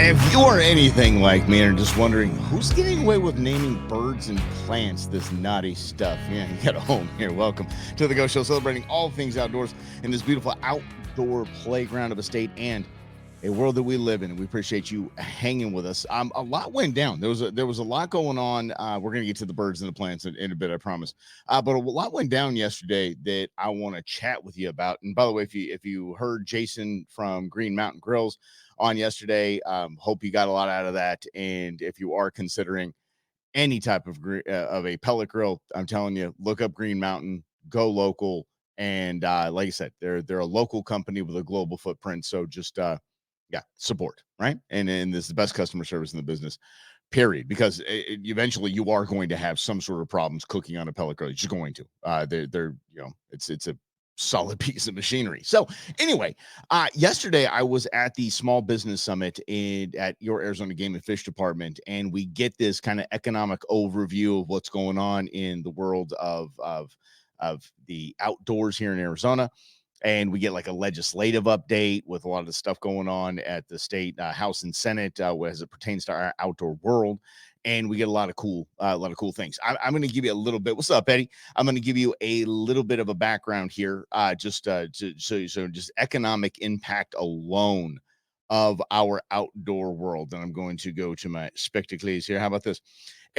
If you are anything like me and are just wondering who's getting away with naming birds and plants this naughty stuff, yeah, you got a home here. Welcome to the Go Show, celebrating all things outdoors in this beautiful outdoor playground of a state and a world that we live in. And we appreciate you hanging with us. A lot went down. There was a lot going on. We're going to get to the birds and the plants in a bit, I promise. But a lot went down yesterday that I want to chat with you about. And by the way, if you heard Jason from Green Mountain Grills on yesterday, hope you got a lot out of that. And if you are considering any type of a pellet grill, I'm telling you, look up Green Mountain, go local. And like I said, they're a local company with a global footprint. So just support, right? And this is the best customer service in the business, period. Because eventually you are going to have some sort of problems cooking on a pellet grill. You're just going to. They're it's a solid piece of machinery. So anyway, yesterday I was at the Small Business Summit at your Arizona Game and Fish Department, and we get this kind of economic overview of what's going on in the world of the outdoors here in Arizona. And we get like a legislative update with a lot of the stuff going on at the state House and Senate as it pertains to our outdoor world. And we get a lot of cool things. I'm going to give you a little bit. What's up, Eddie? I'm going to give you a little bit of a background here, just economic impact alone of our outdoor world. And I'm going to go to my spectacles here. How about this?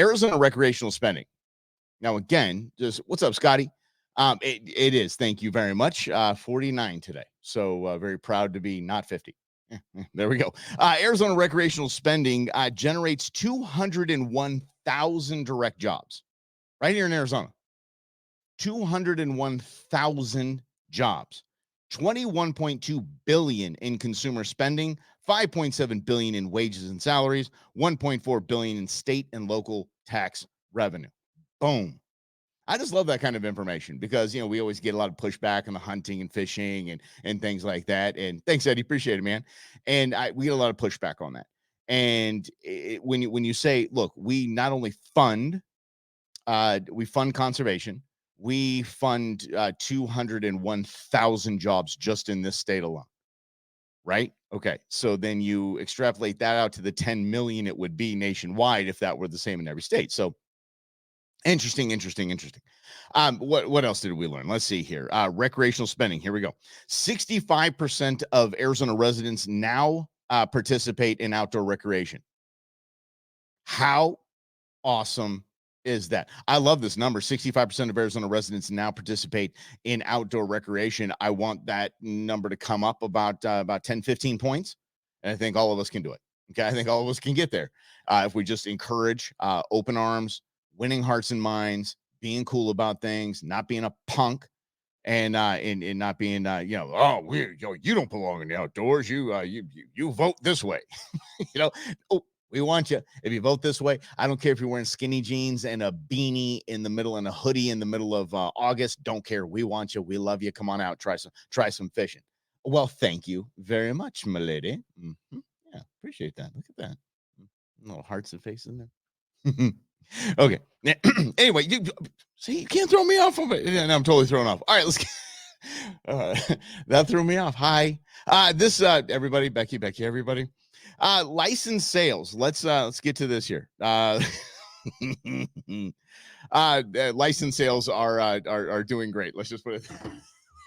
Arizona recreational spending. Now, again, just what's up, Scotty? It is. Thank you very much. 49 today. So very proud to be not 50. There we go. Arizona recreational spending generates 201,000 direct jobs right here in Arizona. 201,000 jobs. 21.2 billion in consumer spending, 5.7 billion in wages and salaries, 1.4 billion in state and local tax revenue. Boom. I just love that kind of information because, we always get a lot of pushback on the hunting and fishing and things like that. And thanks, Eddie. Appreciate it, man. And we get a lot of pushback on that. And when you say, look, we not only fund conservation, we fund 201,000 jobs just in this state alone. Right? Okay. So then you extrapolate that out to the 10 million it would be nationwide if that were the same in every state. So Interesting. What else did we learn? Let's see here. Recreational spending. Here we go. 65% of Arizona residents now participate in outdoor recreation. How awesome is that? I love this number. 65% of Arizona residents now participate in outdoor recreation. I want that number to come up about 10, 15 points. And I think all of us can do it. Okay. I think all of us can get there. If we just encourage open arms, winning hearts and minds, being cool about things, not being a punk, and not being you don't belong in the outdoors. You vote this way. We want you. If you vote this way, I don't care if you're wearing skinny jeans and a beanie in the middle and a hoodie in the middle of August. Don't care. We want you. We love you. Come on out. Try some fishing. Well, thank you very much, my lady. Mm-hmm. Yeah, appreciate that. Look at that. Little hearts and faces in there. Okay. Anyway, you can't throw me off of it. And I'm totally thrown off. All right, let's get, that threw me off. Hi. This everybody, Becky, everybody. License sales. Let's get to this here. License sales are doing great. Let's just put it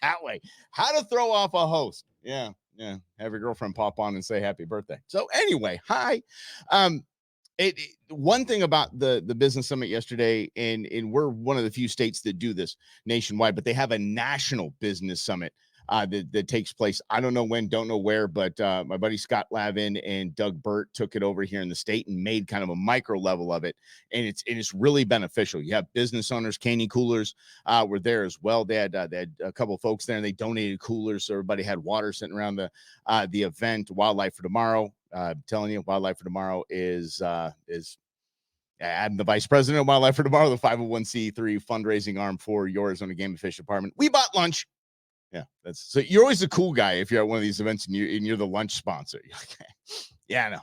that way. How to throw off a host. Yeah. Have your girlfriend pop on and say happy birthday. So anyway, hi. One thing about the business summit yesterday, and we're one of the few states that do this nationwide, but they have a national business summit that takes place. I don't know when, don't know where, but my buddy Scott Lavin and Doug Burt took it over here in the state and made kind of a micro level of it. And it's really beneficial. You have business owners, Caney Coolers were there as well. They had a couple of folks there and they donated coolers. So everybody had water sitting around the event. Wildlife for Tomorrow. I'm telling you, Wildlife for Tomorrow is I'm the vice president of Wildlife for Tomorrow, the 501c3 fundraising arm for your Arizona Game and Fish Department. We bought lunch. Yeah, so you're always the cool guy if you're at one of these events and you're the lunch sponsor. You're like, yeah,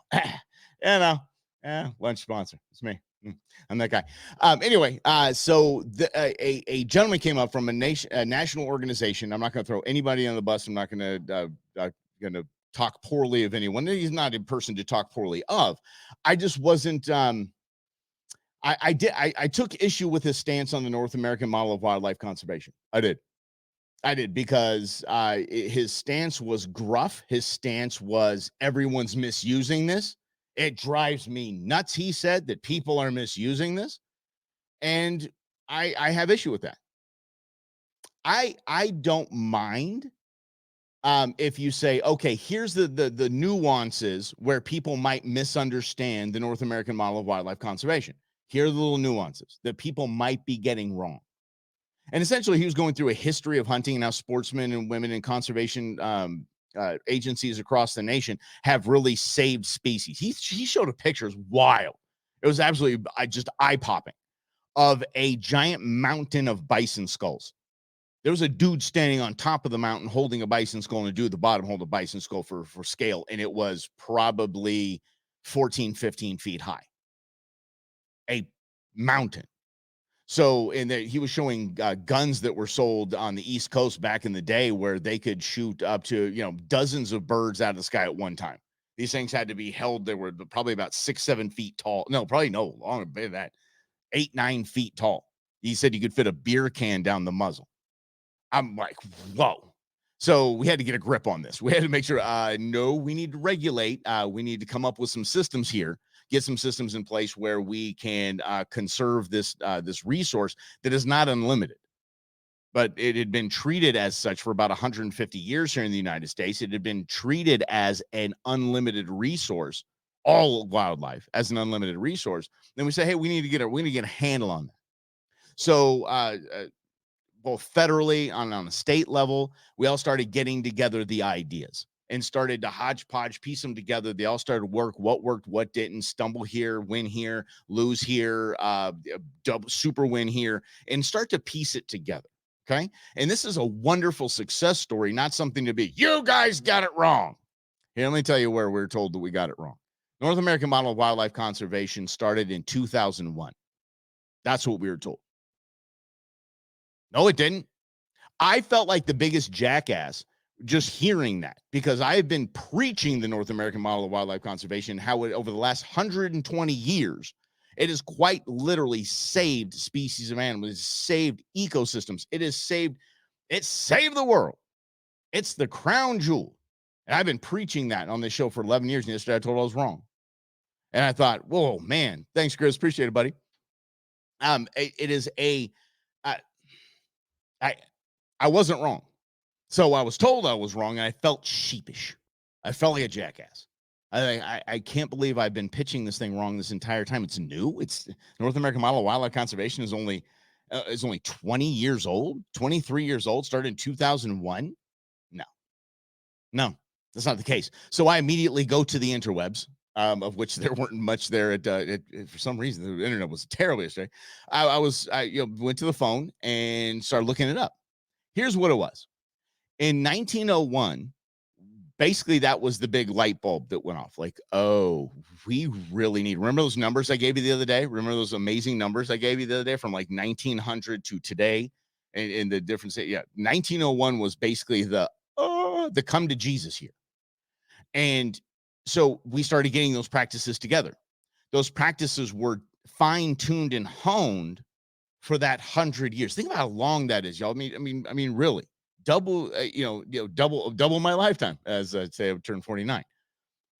I know. Lunch sponsor. It's me. I'm that guy. Anyway, so a gentleman came up from a national organization. I'm not going to throw anybody on the bus. I'm not going to talk poorly of anyone. He's not a person to talk poorly of. I just wasn't. I took issue with his stance on the North American model of wildlife conservation. I did because his stance was gruff. His stance was everyone's misusing this. It drives me nuts, he said, that people are misusing this. And I have issue with that. I don't mind if you say, okay, here's the nuances where people might misunderstand the North American model of wildlife conservation. Here are the little nuances that people might be getting wrong. And essentially, he was going through a history of hunting and how sportsmen and women in conservation agencies across the nation have really saved species. He showed a picture. It was wild. It was absolutely just eye-popping of a giant mountain of bison skulls. There was a dude standing on top of the mountain holding a bison skull, and a dude at the bottom holding a bison skull for scale, and it was probably 14, 15 feet high. A mountain. So, and he was showing guns that were sold on the East Coast back in the day where they could shoot up to, dozens of birds out of the sky at one time. These things had to be held. They were probably about 6, 7 feet tall. No, probably no longer than that. 8, 9 feet tall. He said you could fit a beer can down the muzzle. I'm like, whoa. So we had to get a grip on this. We had to make sure, no, we need to regulate. We need to come up with some systems here, get some systems in place where we can conserve this resource that is not unlimited. But it had been treated as such for about 150 years here in the United States. It had been treated as an unlimited resource, all wildlife as an unlimited resource. Then we say, hey, we need to get a handle on that. So both federally on a state level, we all started getting together the ideas and started to hodgepodge, piece them together. They all started to work, what worked, what didn't, stumble here, win here, lose here, double super win here, and start to piece it together. Okay. And this is a wonderful success story, not something to be, you guys got it wrong. Here, let me tell you where we're told that we got it wrong. North American model of wildlife conservation started in 2001. That's what we were told. No, it didn't. I felt like the biggest jackass just hearing that, because I have been preaching the North American model of wildlife conservation, how it, over the last 120 years, it has quite literally saved species of animals, it's saved ecosystems, it saved the world. It's the crown jewel. And I've been preaching that on this show for 11 years. And yesterday I told I was wrong. And I thought, whoa, man, thanks, Chris. Appreciate it, buddy. It is I wasn't wrong. So I was told I was wrong, and I felt sheepish. I felt like a jackass. I can't believe I've been pitching this thing wrong this entire time. It's new. It's North American model of wildlife conservation is only 20 years old, 23 years old, started in 2001. No, that's not the case. So I immediately go to the interwebs, of which there weren't much there. For some reason, the internet was terrible yesterday. I went to the phone and started looking it up. Here's what it was. In 1901, basically that was the big light bulb that went off. Like, oh, we really need, remember those numbers I gave you the other day? Remember those amazing numbers I gave you the other day from like 1900 to today and the difference? Yeah. 1901 was basically the come to Jesus here. And so we started getting those practices together. Those practices were fine-tuned and honed for that 100 years. Think about how long that is, y'all. I mean, really, double my lifetime, as I say, I would turn 49.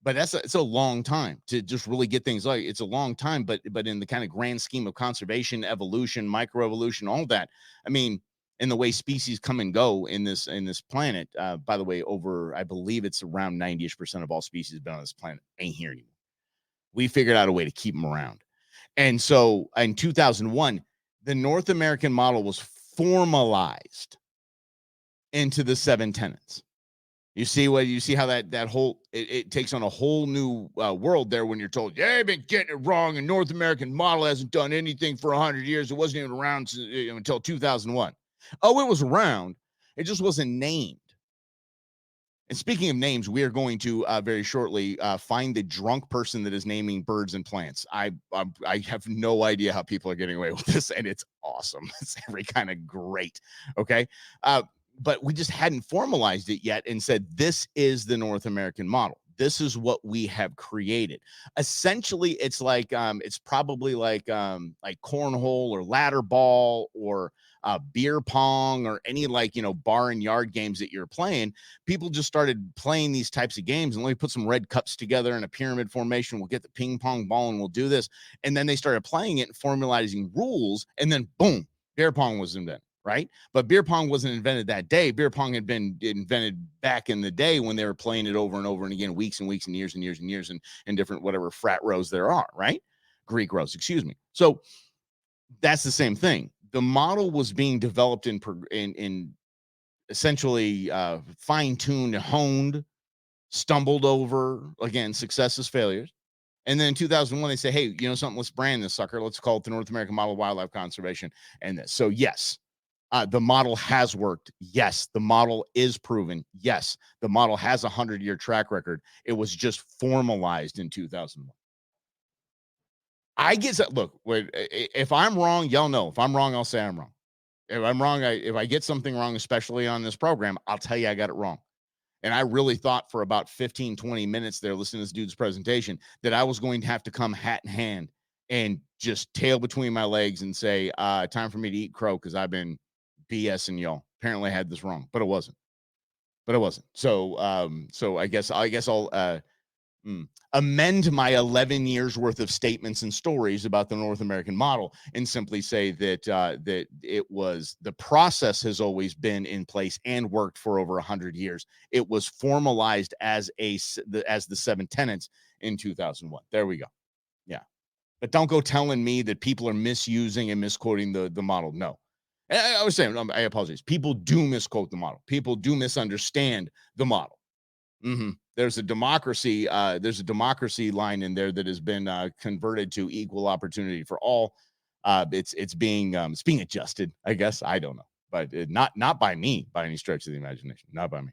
But it's a long time to just really get things like, it's a long time, but in the kind of grand scheme of conservation, evolution, microevolution, all that, I mean, in the way species come and go in this planet, by the way, I believe it's around 90% of all species have been on this planet ain't here anymore. We figured out a way to keep them around. And so in 2001, the North American model was formalized into the 7 tenets. You see how that whole, it takes on a whole new world there when you're told, yeah, you've been getting it wrong. And North American model hasn't done anything for 100 years. It wasn't even around until 2001. Oh, it was around. It just wasn't named. And speaking of names, we are going to very shortly find the drunk person that is naming birds and plants. I have no idea how people are getting away with this, and it's awesome. It's every kind of great. Okay. but we just hadn't formalized it yet and said, this is the North American model. This is what we have created. Essentially, it's probably like cornhole or ladder ball or beer pong or any bar and yard games that you're playing. People just started playing these types of games, and let me put some red cups together in a pyramid formation. We'll get the ping pong ball and we'll do this. And then they started playing it and formalizing rules, and then boom, beer pong was invented. Right. But beer pong wasn't invented that day. Beer pong had been invented back in the day when they were playing it over and over and again, weeks and weeks and years and years and years and different whatever frat rows there are. Right. Greek rows, excuse me. So that's the same thing. The model was being developed in essentially fine-tuned, honed, stumbled over, again, successes, failures. And then in 2001, they say, hey, you know something, let's brand this sucker. Let's call it the North American Model of Wildlife Conservation. And this. So yes, the model has worked. Yes, the model is proven. Yes, the model has a 100-year track record. It was just formalized in 2001. I guess, look, if I'm wrong, y'all know. If I'm wrong, I'll say I'm wrong. If I'm wrong, if I get something wrong, especially on this program, I'll tell you I got it wrong. And I really thought for about 15, 20 minutes there, listening to this dude's presentation, that I was going to have to come hat in hand and just tail between my legs and say, time for me to eat crow because I've been BSing y'all. Apparently I had this wrong, but it wasn't. So I guess I'll amend my 11 years worth of statements and stories about the North American model and simply say that that it was, the process has always been in place and worked for over 100 years. It was formalized as the 7 tenets in 2001. There we go. Yeah. But don't go telling me that people are misusing and misquoting the model. No. I was saying, I apologize. People do misquote the model. People do misunderstand the model. Mm-hmm. There's a democracy line in there that has been converted to equal opportunity for all. It's being adjusted, I guess. I don't know, but not by me by any stretch of the imagination. Not by me.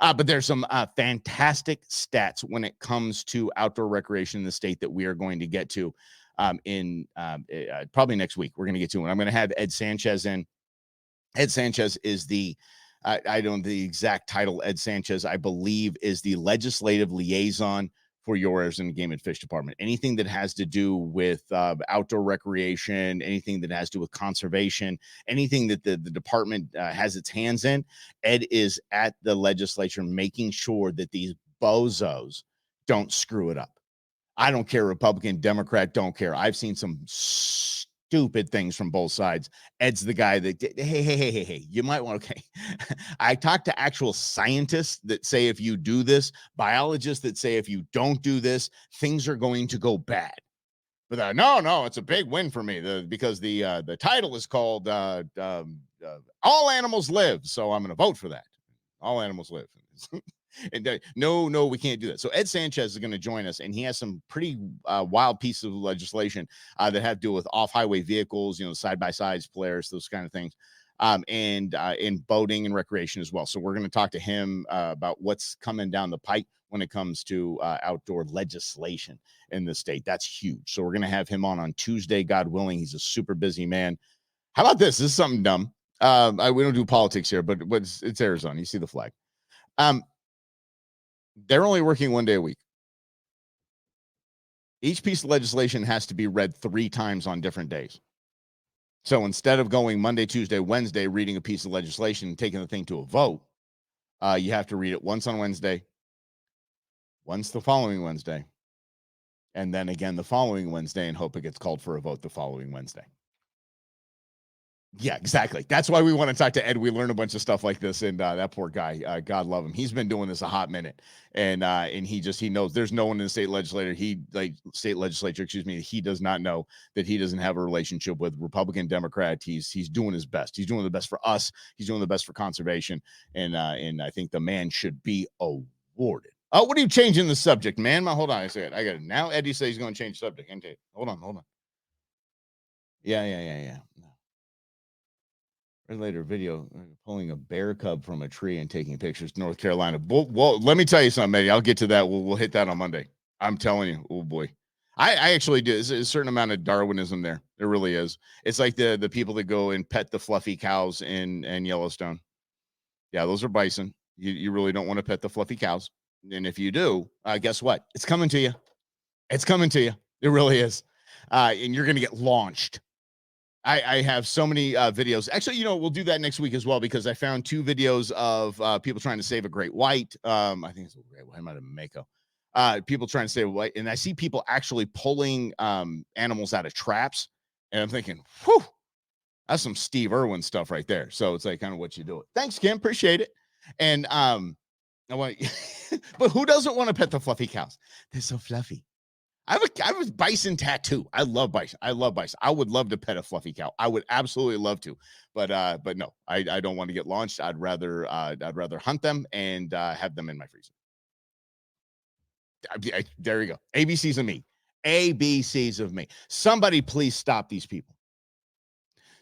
But there's some fantastic stats when it comes to outdoor recreation in the state that we are going to get to in probably next week. We're going to get to it. I'm going to have Ed Sanchez in. Ed Sanchez is I don't know the exact title. Ed Sanchez, I believe, is the legislative liaison for your Arizona Game and Fish Department. Anything that has to do with outdoor recreation, anything that has to do with conservation, anything that the department has its hands in, Ed is at the legislature making sure that these bozos don't screw it up. I don't care, Republican, Democrat, don't care. I've seen some stupid things from both sides. Ed's the guy that, hey, you might want to, okay. I talked to actual scientists that say if you do this, biologists that say if you don't do this, things are going to go bad. But no, it's a big win for me because the title is called All Animals Live. So I'm going to vote for that. All animals live. And no, we can't do that. So Ed Sanchez is going to join us, and he has some pretty wild pieces of legislation that have to do with off-highway vehicles, side-by-sides, players, those kind of things, and in boating and recreation as well. So we're going to talk to him about what's coming down the pike when it comes to outdoor legislation in the state. That's huge. So we're going to have him on Tuesday, God willing. He's a super busy man. How about this? This is something dumb. We don't do politics here, but it's Arizona. You see the flag. They're only working 1 day a week. Each piece of legislation has to be read 3 times on different days. So instead of going Monday, Tuesday, Wednesday, reading a piece of legislation and taking the thing to a vote, you have to read it once on Wednesday, once the following Wednesday, and then again the following Wednesday, and hope it gets called for a vote the following Wednesday. Yeah, exactly. That's why we want to talk to Ed. We learn a bunch of stuff like this, and that poor guy, God love him. He's been doing this a hot minute, and he knows there's no one in the state legislature. He does not know that he doesn't have a relationship with Republican, Democrat. He's doing his best. He's doing the best for us. He's doing the best for conservation, and I think the man should be awarded. Oh, what are you changing the subject, man? Hold on, I said I got it now. Eddie says he's going to change the subject. Hold on. Yeah. Later video pulling a bear cub from a tree and taking pictures. North Carolina. Well, let me tell you something, Eddie. I'll get to that. We'll hit that on Monday. I'm telling you. Oh boy, I actually do. There's a certain amount of Darwinism there. There really is. It's like the people that go and pet the fluffy cows in Yellowstone. Yeah, those are bison. You really don't want to pet the fluffy cows. And if you do, guess what? It's coming to you. It's coming to you. It really is. And you're going to get launched. I have so many videos. Actually, we'll do that next week as well because I found 2 videos of people trying to save a great white. I think it's a great white. I might have Mako. People trying to save a white, and I see people actually pulling animals out of traps, and I'm thinking, whew, that's some Steve Irwin stuff right there. So it's like kind of what you do. Thanks, Kim. Appreciate it. And I want, but who doesn't want to pet the fluffy cows? They're so fluffy. I have a bison tattoo. I love bison. I love bison. I would love to pet a fluffy cow. I would absolutely love to, but no, I don't want to get launched. I'd rather hunt them and have them in my freezer. There you go. ABCs of me. ABCs of me. Somebody please stop these people.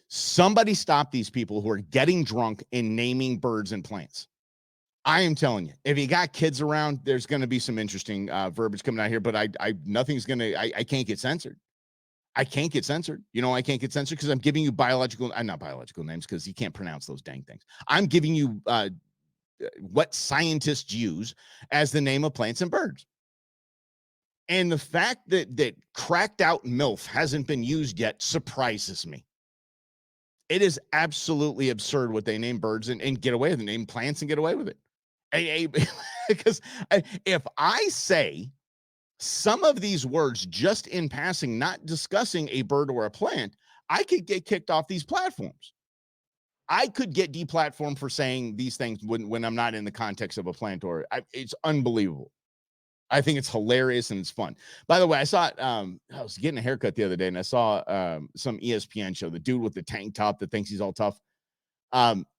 Somebody stop these people who are getting drunk and naming birds and plants. I am telling you, if you got kids around, there's going to be some interesting verbiage coming out here, but nothing's going to, I can't get censored. I can't get censored. I can't get censored because I'm giving you not biological names because you can't pronounce those dang things. I'm giving you what scientists use as the name of plants and birds. And the fact that cracked out MILF hasn't been used yet surprises me. It is absolutely absurd what they name birds and get away with it, name plants and get away with it. Because if I say some of these words just in passing, not discussing a bird or a plant, I could get kicked off these platforms. I could get deplatformed for saying these things when I'm not in the context of a plant it's unbelievable. I think it's hilarious and it's fun. By the way, I saw I was getting a haircut the other day and I saw some ESPN show, the dude with the tank top that thinks he's all tough.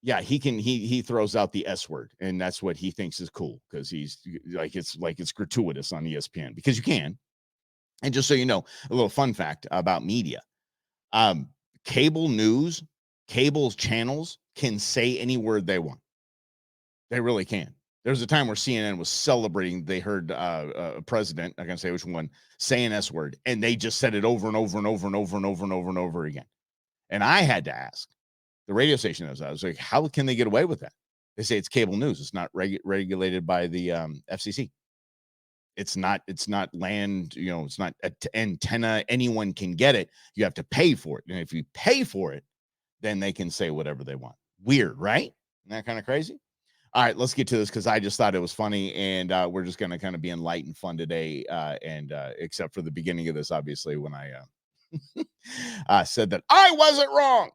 Yeah, he throws out the S word, and that's what he thinks is cool because he's it's gratuitous on ESPN because you can. And just so you know, a little fun fact about media. Cable news, cable channels can say any word they want. They really can. There was a time where CNN was celebrating. They heard a president, I can say which one, say an S word, and they just said it over and over and over and over and over and over and over again. And I had to ask the radio station. I was like, how can they get away with that? They say it's cable news. It's not regulated by the FCC. It's not land. It's not antenna. Anyone can get it. You have to pay for it. And if you pay for it, then they can say whatever they want. Weird, right? Isn't that kind of crazy? All right, let's get to this because I just thought it was funny, and we're just going to kind of be in light and fun today, and except for the beginning of this, obviously, when I said that I wasn't wrong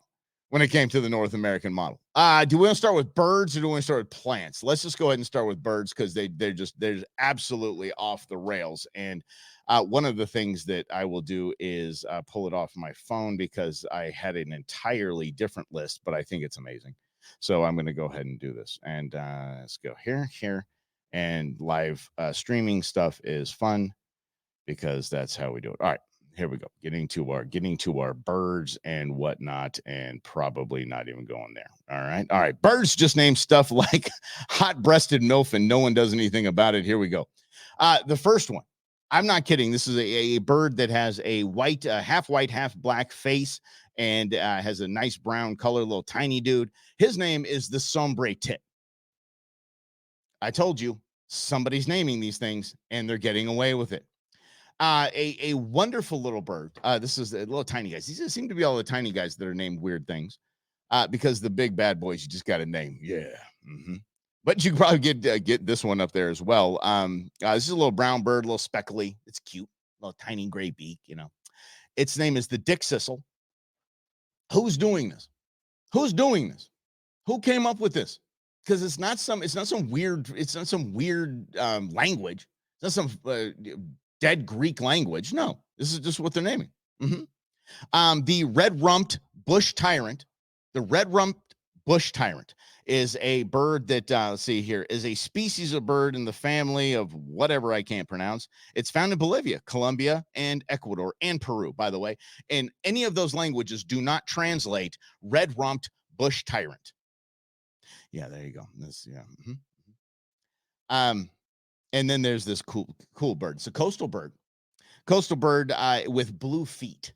when it came to the North American model. Do we want to start with birds or do we want to start with plants? Let's just go ahead and start with birds because they're absolutely off the rails. And one of the things that I will do is pull it off my phone because I had an entirely different list, but I think it's amazing. So I'm going to go ahead and do this. And let's go here. And live streaming stuff is fun because that's how we do it. All right, here we go. Getting to our birds and whatnot, and probably not even going there. All right. Birds just name stuff like hot-breasted MILF, and no one does anything about it. Here we go. The first one. I'm not kidding. This is a bird that has a white, half white, half black face and has a nice brown color, little tiny dude. His name is the sombre tit. I told you, somebody's naming these things, and they're getting away with it. A wonderful little bird. This is a little tiny guys. These seem to be all the tiny guys that are named weird things because the big bad boys, you just got to name. Yeah. Mm-hmm. But you can probably get this one up there as well. This is a little brown bird, a little speckly. It's cute, little tiny gray beak. Its name is the dick sissel. Who's doing this? Who's doing this? Who came up with this? Because it's not some weird language. It's not some dead Greek language. No, this is just what they're naming. Mm-hmm. The red-rumped bush tyrant. The red-rumped bush tyrant is a bird that, let's see here, is a species of bird in the family of whatever I can't pronounce. It's found in Bolivia, Colombia, and Ecuador, and Peru, by the way. And any of those languages do not translate red-rumped bush tyrant. Yeah, there you go. Yeah. Mm-hmm. And then there's this cool bird. It's a coastal bird with blue feet.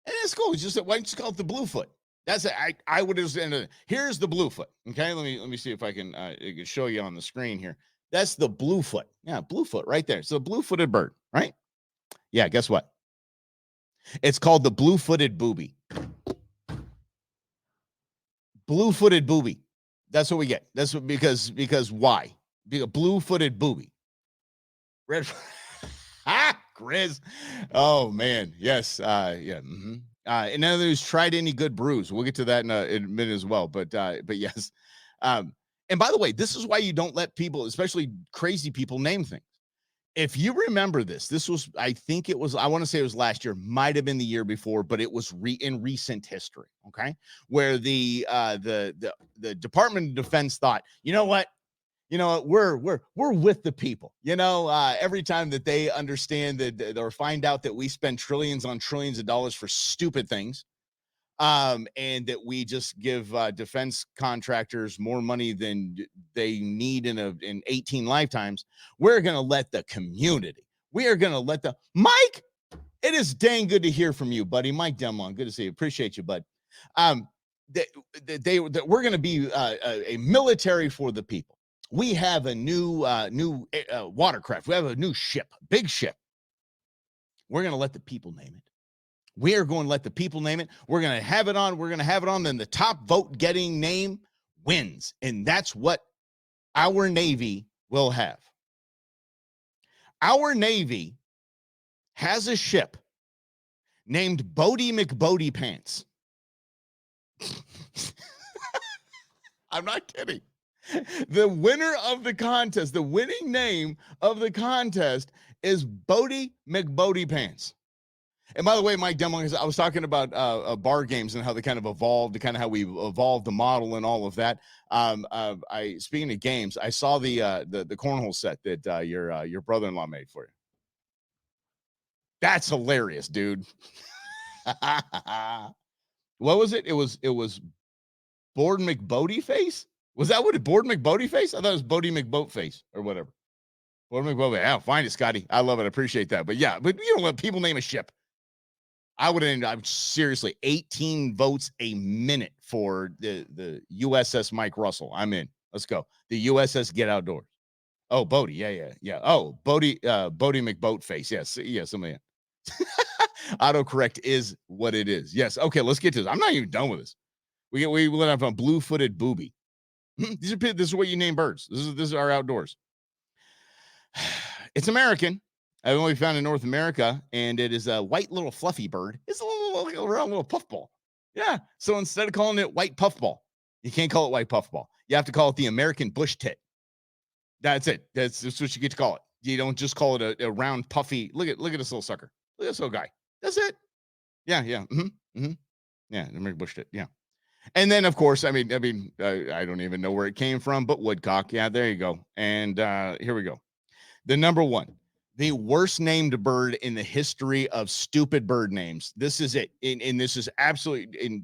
And it's cool. It's just why don't you call it the bluefoot? That's it. I would have just. Here's the bluefoot. Okay, let me see if I can show you on the screen here. That's the bluefoot. Yeah, bluefoot right there. So blue-footed bird, right? Yeah. Guess what? It's called the blue-footed booby. Blue-footed booby. That's what we get. That's what because why? Be a blue-footed booby. Red. Grizz. Oh man, yes. Yeah. And none of those tried any good brews. We'll get to that in a minute as well. But yes. Um, and by the way, this is why you don't let people, especially crazy people, name things. If you remember this was, I think it was, I want to say it was last year, might have been the year before, but it was in recent history. Okay, where the Department of Defense thought, we're with the people. Every time that they understand that or find out that we spend trillions on trillions of dollars for stupid things, and that we just give defense contractors more money than they need in 18 lifetimes, we're going to let the community. We are going to let the Mike. It is dang good to hear from you, buddy. Mike Demlon, good to see you. Appreciate you, bud. That we're going to be a military for the people. We have a new watercraft. We have a new ship, big ship. We're going to let the people name it. We are going to let the people name it. We're going to have it on. We're going to have it on. Then the top vote getting name wins. And that's what our Navy will have. Our Navy has a ship named Bodie McBodie Pants. I'm not kidding. The winner of the contest, the winning name of the contest is Bodie McBodie Pants. And by the way, Mike Demling, I was talking about bar games and how they kind of evolved, kind of how we evolved the model and all of that. Speaking of games, I saw the cornhole set that your brother-in-law made for you. That's hilarious, dude. What was it? It was Board McBodie face. Was that what it? Board McBodie face? I thought it was Bodie McBoat face or whatever. Board McBodie. Yeah, find it, Scotty. I love it. I appreciate that. But yeah, but you don't let people name a ship. I'm seriously 18 votes a minute for the USS Mike Russell. I'm in. Let's go. The USS Get Outdoors. Oh, Bodie. Yeah. Oh, Bodie McBoatface. Yes, somebody. Autocorrect is what it is. Yes. Okay, let's get to this. I'm not even done with this. We let have a blue-footed booby. This is what you name birds. This is our outdoors. It's American. I've only found in North America, and it is a white little fluffy bird. It's a little round little puffball. Yeah. So instead of calling it white puffball, you can't call it white puffball. You have to call it the American bush tit. That's it. That's what you get to call it. You don't just call it a round puffy. Look at this little sucker. Look at this little guy. That's it. Yeah. Yeah. Yeah. American bush tit. Yeah. And then, of course, I don't even know where it came from, but woodcock. Yeah, there you go. And here we go. The number one. The worst named bird in the history of stupid bird names. This is it. And this is absolutely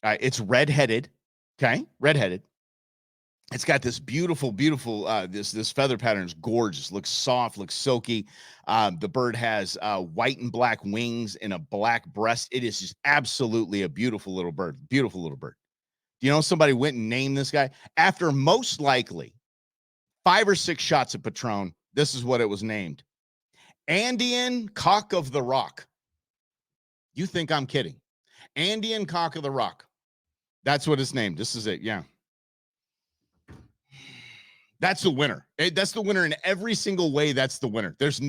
it's redheaded. Okay. Redheaded. It's got this beautiful, this feather pattern is gorgeous. Looks soft, looks silky. The bird has white and black wings and a black breast. It is just absolutely a beautiful little bird. Beautiful little bird. Do you know somebody went and named this guy after most likely 5 or 6 shots of Patron? This is what it was named. Andean Cock of the Rock. You think I'm kidding? Andean Cock of the Rock. That's what it's named. This is it. Yeah. That's the winner. That's the winner in every single way. That's the winner. There's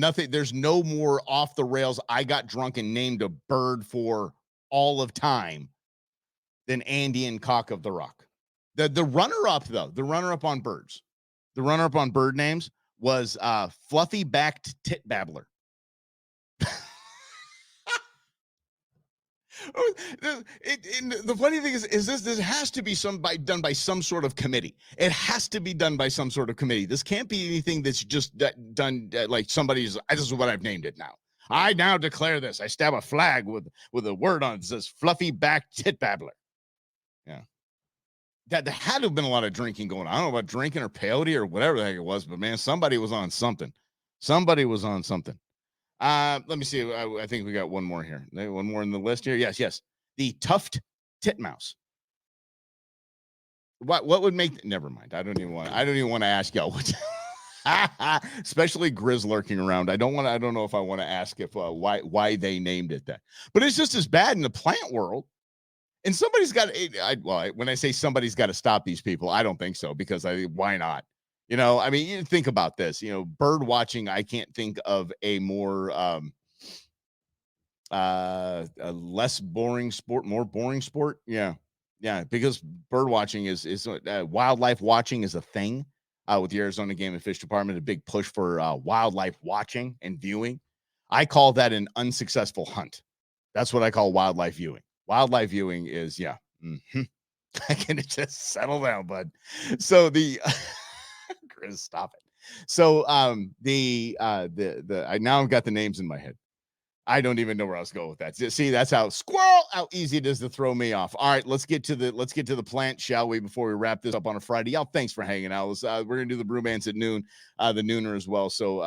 no more off the rails. I got drunk and named a bird for all of time than Andean Cock of the Rock. The runner-up, though, the runner-up on birds. The runner-up on bird names was fluffy-backed tit babbler. The funny thing is this has to be done by some sort of committee. It has to be done by some sort of committee. This can't be anything that's just done like somebody's. This is what I've named it now. I now declare this. I stab a flag with a word on it that says fluffy-backed tit babbler. Yeah. There had to have been a lot of drinking going on. I don't know about drinking or peyote or whatever the heck it was, but man, somebody was on something. Let me see. I think we got one more here. One more in the list here. Yes, yes. The tuft titmouse. What would make? Never mind. I don't even want to ask y'all what. Especially Grizz lurking around. I don't want. I don't know if I want to ask if why they named it that. But it's just as bad in the plant world. And somebody's got. When I say somebody's got to stop these people, I don't think so because why not? I mean, you think about this. Bird watching. I can't think of a more a less boring sport, more boring sport. Yeah, because bird watching is wildlife watching is a thing with the Arizona Game and Fish Department. A big push for wildlife watching and viewing. I call that an unsuccessful hunt. That's what I call wildlife viewing. Wildlife viewing is I can just settle down, bud. So the Chris, stop it. So I now I've got the names in my head. I don't even know where I was going with that. See, that's how easy it is to throw me off. All right, let's get to the plant, shall we? Before we wrap this up on a Friday, y'all. Thanks for hanging out. We're gonna do the brewmans at noon, the nooner as well. So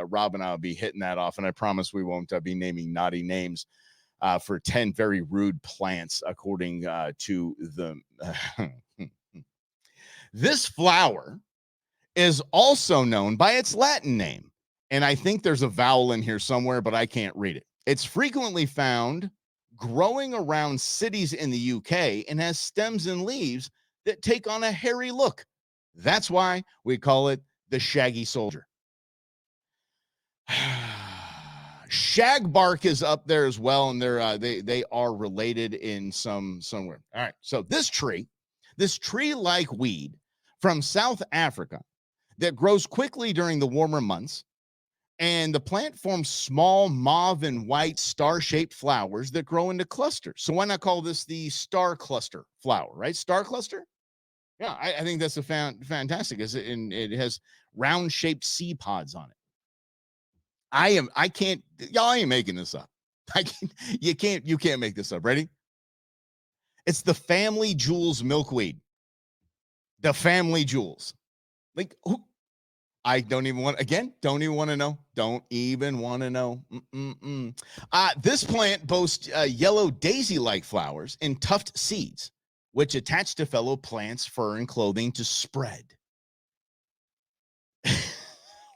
Rob and I'll be hitting that off, and I promise we won't be naming naughty names for 10 very rude plants, according to the. This flower is also known by its Latin name, and I think there's a vowel in here somewhere, but I can't read it. It's frequently found growing around cities in the UK and has stems and leaves that take on a hairy look. That's why we call it the shaggy soldier. Shagbark is up there as well, and they are related in somewhere. All right, so this tree-like weed from South Africa that grows quickly during the warmer months, and the plant forms small mauve and white star-shaped flowers that grow into clusters. So why not call this the star cluster flower, right? Star cluster? Yeah, I think that's fantastic. It has round-shaped seed pods on it. I can't, y'all ain't making this up. You can't make this up. Ready? It's the family jewels milkweed. The family jewels. Like, who? I don't even want to know. Don't even want to know. This plant boasts yellow daisy-like flowers and tuft seeds, which attach to fellow plants, fur, and clothing to spread.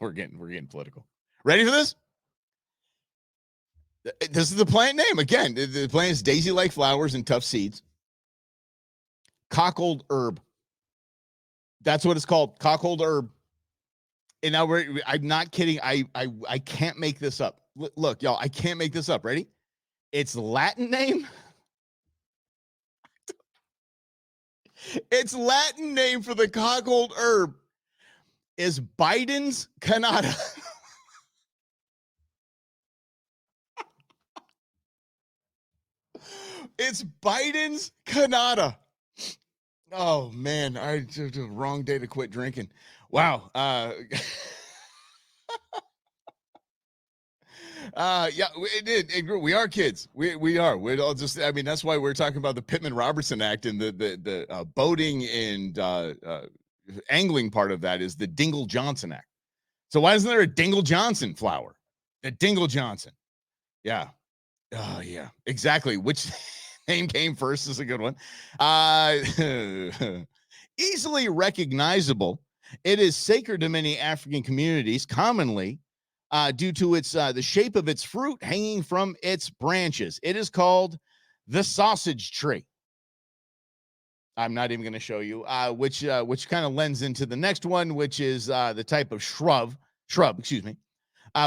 We're getting political. Ready for this? This is the plant name. Again, the plant is daisy-like flowers and tough seeds. Cockled herb. That's what it's called. Cockled herb. And now I'm not kidding. I can't make this up. Look, y'all, I can't make this up. Ready? Its Latin name. Its Latin name for the cockled herb is Biden's Canada. It's Biden's Canada. Oh man, I did the wrong day to quit drinking. Wow. Yeah, we are kids. We are. We're all just. I mean, that's why we're talking about the Pittman-Robertson Act, and the boating and angling part of that is the Dingle Johnson Act. So why isn't there a Dingle Johnson flower? The Dingle Johnson. Yeah. Oh yeah. Exactly. Which name came first is a good one. Easily recognizable. It is sacred to many African communities, commonly due to its the shape of its fruit hanging from its branches. It is called the sausage tree. I'm not even going to show you, which kind of lends into the next one, which is the type of shrub, excuse me,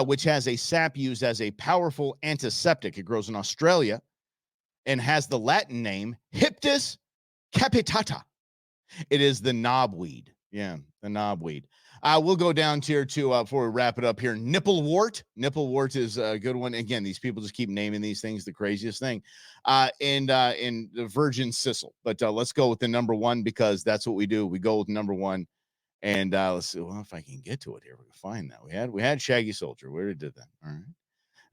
which has a sap used as a powerful antiseptic. It grows in Australia and has the Latin name Hyptis capitata. It is the knobweed. Yeah, the knobweed. We'll go down tier two before we wrap it up here. Nipplewort. Nipplewort is a good one. Again, these people just keep naming these things the craziest thing. And the virgin sisal. But let's go with the number one because that's what we do. We go with number one. And let's see. Well, if I can get to it here, we can find that. We had Shaggy Soldier. Where did that?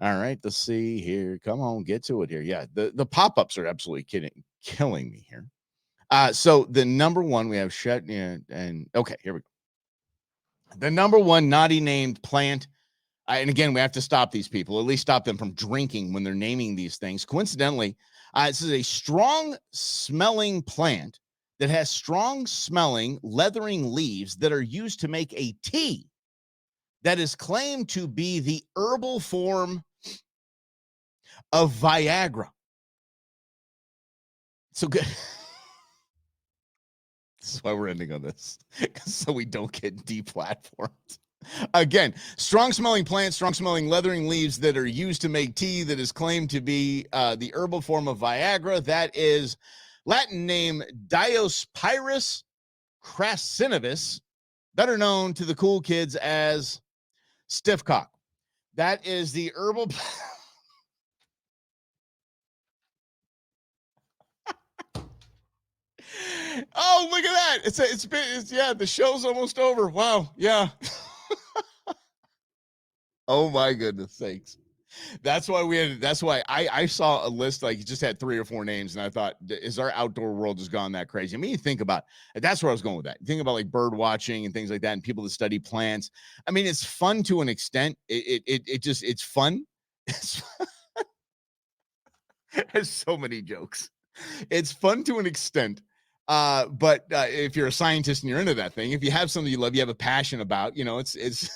All right. Let's see here. Come on, get to it here. Yeah, the pop-ups are absolutely killing me here. So the number one we have and okay, here we go. The number one naughty named plant And again, we have to stop these people, at least stop them from drinking when they're naming these things. Coincidentally, this is a strong smelling plant that has strong smelling, leathering leaves that are used to make a tea that is claimed to be the herbal form of Viagra. So good. This is why we're ending on this, so we don't get deplatformed. Again, strong smelling plants, strong smelling leathering leaves that are used to make tea that is claimed to be the herbal form of Viagra. That is Latin name Diospyros crassinivus, better known to the cool kids as stiffcock. That is the herbal. Oh, look at that. It's yeah, the show's almost over. Wow. Yeah. Oh my goodness sakes. That's why I saw a list, like, it just had 3 or 4 names, and I thought, is our outdoor world just gone that crazy? I mean, you think about it, that's where I was going with that. You think about like bird watching and things like that, and people that study plants. I mean, it's fun to an extent. It's fun. It's, there's so many jokes. It's fun to an extent. But if you're a scientist and you're into that thing, if you have something you love, you have a passion about, it's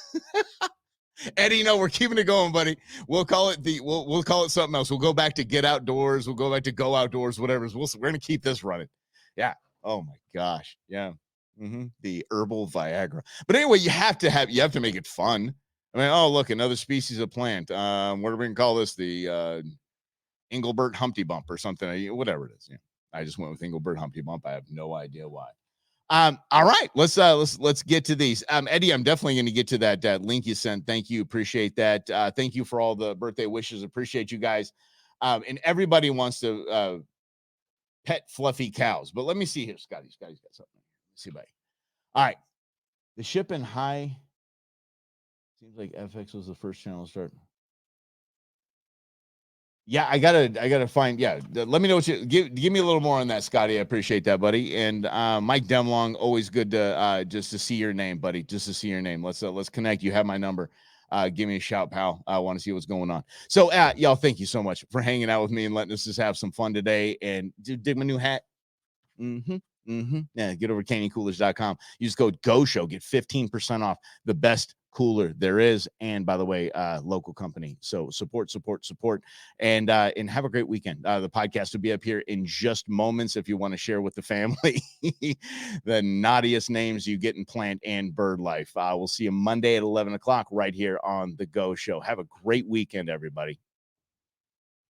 Eddie, no, we're keeping it going, buddy. We'll call it we'll call it something else. We'll go back to Get Outdoors. We'll go back to Go Outdoors, whatever. We're gonna keep this running. Yeah. Oh my gosh. Yeah. The herbal Viagra. But anyway, you have to make it fun. I mean, oh look, another species of plant. What are we gonna call this? The Engelbert Humpty Bump or something. Whatever it is. Yeah. I just went with Engelbert Humpty Bump. I have no idea why. All right, let's get to these. Eddie, I'm definitely going to get to that link you sent. Thank you, appreciate that. Thank you for all the birthday wishes. Appreciate you guys. And everybody wants to pet fluffy cows, but let me see here, Scotty's got something. Let's see, buddy. All right, the ship in high. Seems like FX was the first channel to start. Yeah, I gotta find. Yeah, let me know what you give me a little more on that, Scotty. I appreciate that, buddy. And Mike Demlong, always good to just to see your name, buddy. Just to see your name. Let's connect. You have my number. Give me a shout, pal. I want to see what's going on. So, y'all, thank you so much for hanging out with me and letting us just have some fun today. And dig my new hat. Yeah, get over to candycoolers.com. Use code GOSHOW. Get 15% off the best cooler there is. And by the way, local company. So support, and have a great weekend. The podcast will be up here in just moments if you want to share with the family the naughtiest names you get in plant and bird life. We'll see you Monday at 11 o'clock right here on The Go Show. Have a great weekend, everybody.